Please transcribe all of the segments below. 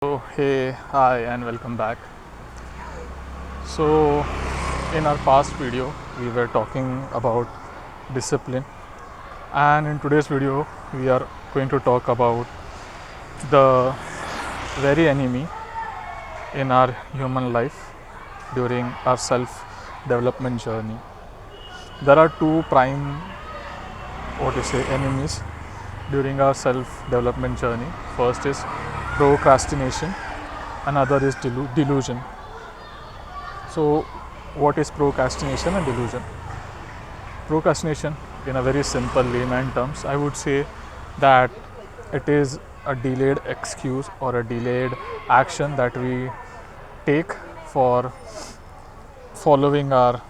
So, hey, hi, and welcome back. So, in our past video, we were talking about discipline, and in today's video, we are going to talk about the very enemy in our human life during our self development journey. There are two prime, enemies during our self development journey. First is procrastination, another is delusion. So, what is procrastination and delusion? Procrastination, in a very simple layman terms, I would say that it is a delayed excuse or a delayed action that we take for following our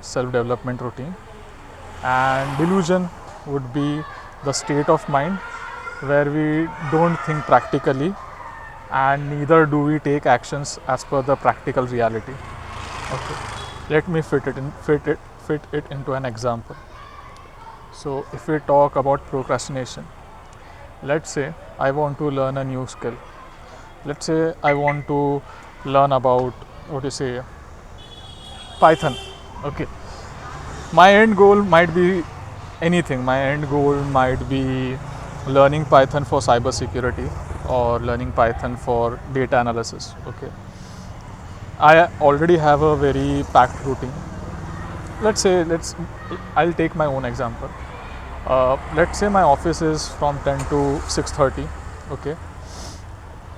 self development routine. And delusion would be the state of mind where we don't think practically and neither do we take actions as per the practical reality. Okay, let me fit it into an example. So, if we talk about procrastination, let's say I want to learn a new skill. Let's say I want to learn about Python. Okay, my end goal might be anything. My end goal might be learning Python for cybersecurity or learning Python for data analysis. Okay, I already have a very packed routine. I'll take my own example. Let's say my office is from 10 to 6:30. Okay,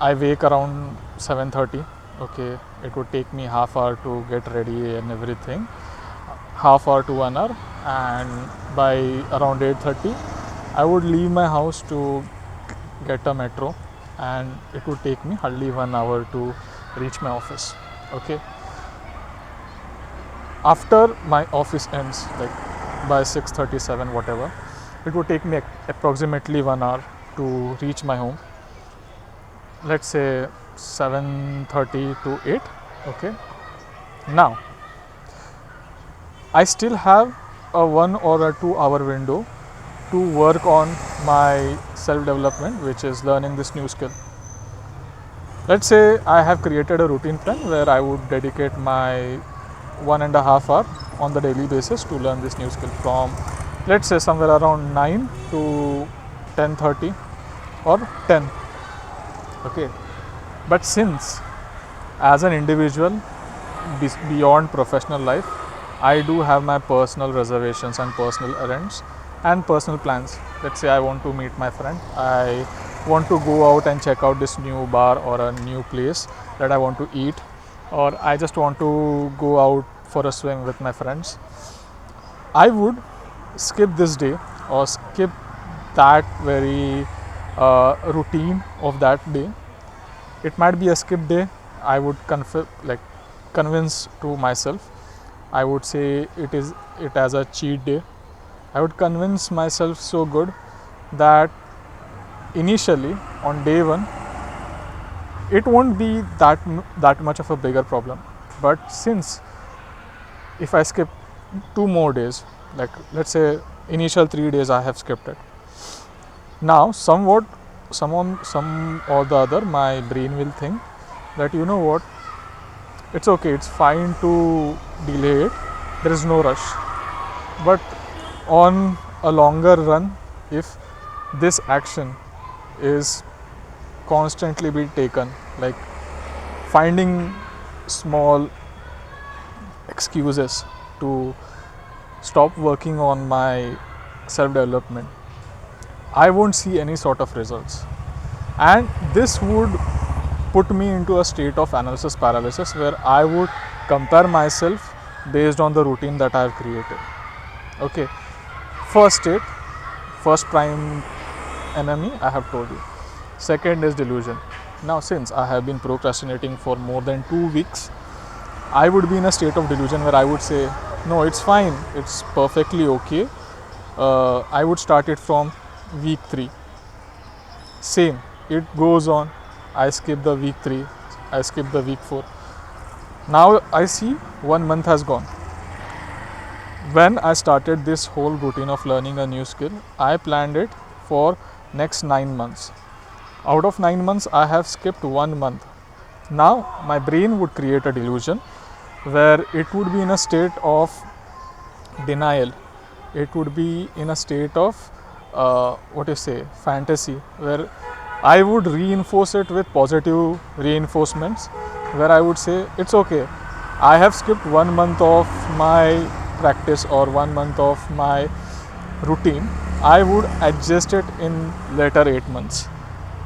I wake around 7:30. Okay, it would take me half hour to get ready and everything, half hour to 1 hour, and by around 8:30 I would leave my house to get a metro, and it would take me hardly 1 hour to reach my office. Okay, after my office ends, like by 6:37 whatever, it would take me approximately 1 hour to reach my home. Let's say 7:30 to 8. Okay, now I still have a 1 or a 2 hour window to work on my self development, which is learning this new skill. Let's say I have created a routine plan where I would dedicate my 1.5 hour on the daily basis to learn this new skill from, let's say, somewhere around 9 to 10:30 or 10. Okay, but since as an individual beyond professional life, I do have my personal reservations and personal errands and personal plans. Let's say I want to meet my friend, I want to go out and check out this new bar or a new place that I want to eat, or I just want to go out for a swim with my friends. I would skip this day or skip that very routine of that day. It might be a skip day. I would convince to myself. I would say it as a cheat day. I would convince myself so good that initially on day one it won't be that much of a bigger problem. But since if I skip 2 more days, like let's say initial 3 days I have skipped it. Now some or the other, my brain will think that, you know what, it's okay, it's fine to delay it, there is no rush. But on a longer run, if this action is constantly be taken, like finding small excuses to stop working on my self development, I won't see any sort of results. And this would put me into a state of analysis paralysis where I would compare myself based on the routine that I have created. Okay, first state, first prime enemy I have told you. Second is delusion. Now, since I have been procrastinating for more than 2 weeks, I would be in a state of delusion where I would say, no, it's fine, it's perfectly okay. I would start it from week 3. Same, it goes on. I skip the week 3, I skip the week 4. Now I see 1 month has gone. When I started this whole routine of learning a new skill, I planned it for next 9 months. Out of 9 months, I have skipped 1 month. Now, my brain would create a delusion where it would be in a state of denial. It would be in a state of fantasy, where I would reinforce it with positive reinforcements, where I would say it's okay. I have skipped 1 month of my practice or 1 month of my routine. I would adjust it in later 8 months.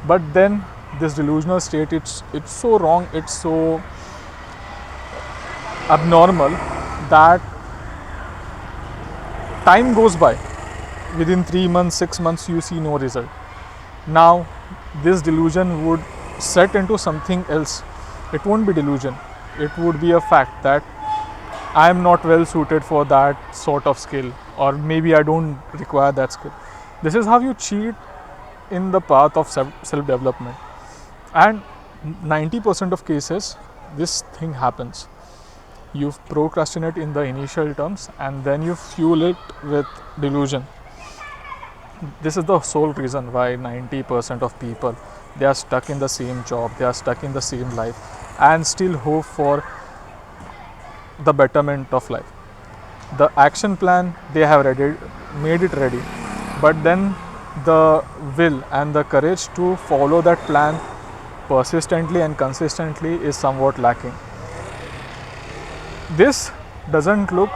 But then this delusional state, it's so wrong, it's so abnormal that time goes by. Within 3 months, 6 months, you see no result. Now, this delusion would set into something else. It won't be delusion. It would be a fact that I am not well suited for that sort of skill, or maybe I don't require that skill. This is how you cheat in the path of self-development. And 90% of cases, this thing happens. You procrastinate in the initial terms and then you fuel it with delusion. This is the sole reason why 90% of people, they are stuck in the same job, they are stuck in the same life and still hope for the betterment of life. The action plan, they have made it ready, but then the will and the courage to follow that plan persistently and consistently is somewhat lacking. This doesn't look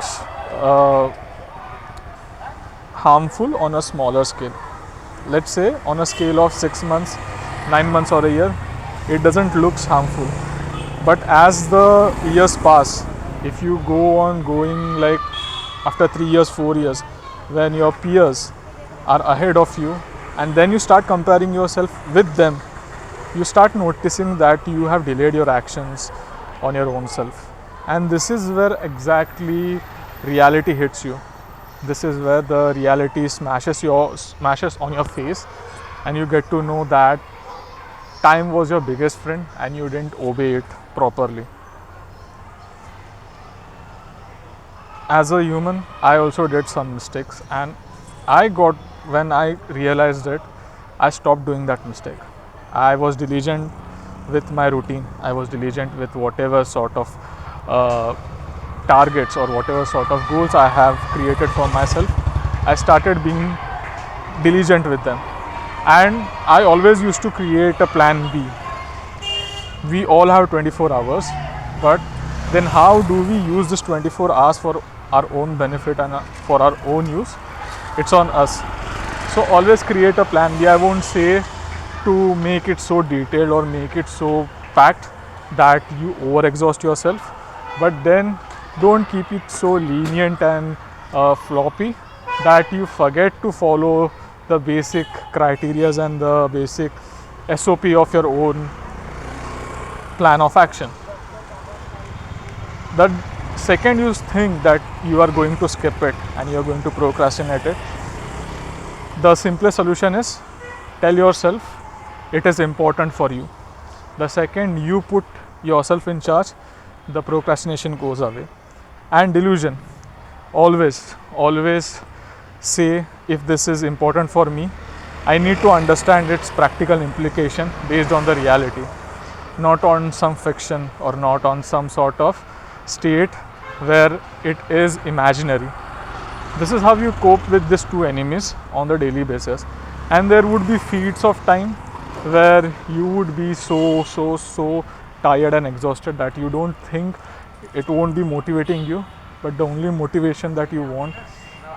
harmful on a smaller scale. Let's say on a scale of 6 months, 9 months or a year, it doesn't look harmful. But as the years pass, if you go on going like after 3 years, 4 years, when your peers are ahead of you and then you start comparing yourself with them, you start noticing that you have delayed your actions on your own self. And this is where exactly reality hits you. This is where the reality smashes on your face and you get to know that time was your biggest friend and you didn't obey it properly. As a human, I also did some mistakes, and when I realized it, I stopped doing that mistake. I was diligent with my routine. I was diligent with whatever sort of targets or whatever sort of goals I have created for myself. I started being diligent with them, and I always used to create a plan B. We all have 24 hours, but then how do we use this 24 hours for our own benefit and for our own use? It's on us. So always create a plan B. I won't say to make it so detailed or make it so packed that you overexhaust yourself, but then don't keep it so lenient and floppy that you forget to follow the basic criterias and the basic SOP of your own plan of action. The second you think that you are going to skip it and you are going to procrastinate it, the simplest solution is tell yourself it is important for you. The second you put yourself in charge, the procrastination goes away. And delusion, always say, if this is important for me, I need to understand its practical implication based on the reality, not on some fiction or not on some sort of state where it is imaginary. This is how you cope with these two enemies on the daily basis. And there would be feats of time where you would be so tired and exhausted that you don't think it won't be motivating you, but the only motivation that you want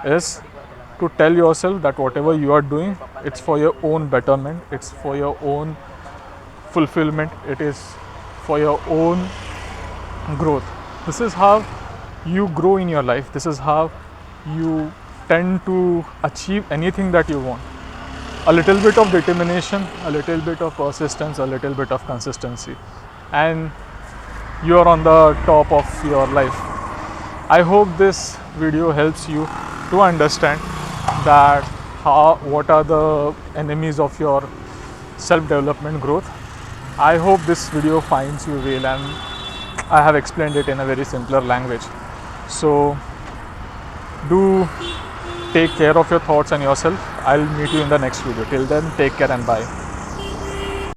is to tell yourself that whatever you are doing, it's for your own betterment, it's for your own fulfillment, it is for your own growth. This is how you grow in your life. This is how you tend to achieve anything that you want. A little bit of determination, a little bit of persistence, a little bit of consistency, and you are on the top of your life. I hope this video helps you to understand that what are the enemies of your self-development growth. I hope this video finds you well, and I have explained it in a very simpler language. So do take care of your thoughts and yourself. I'll meet you in the next video. Till then, take care and bye.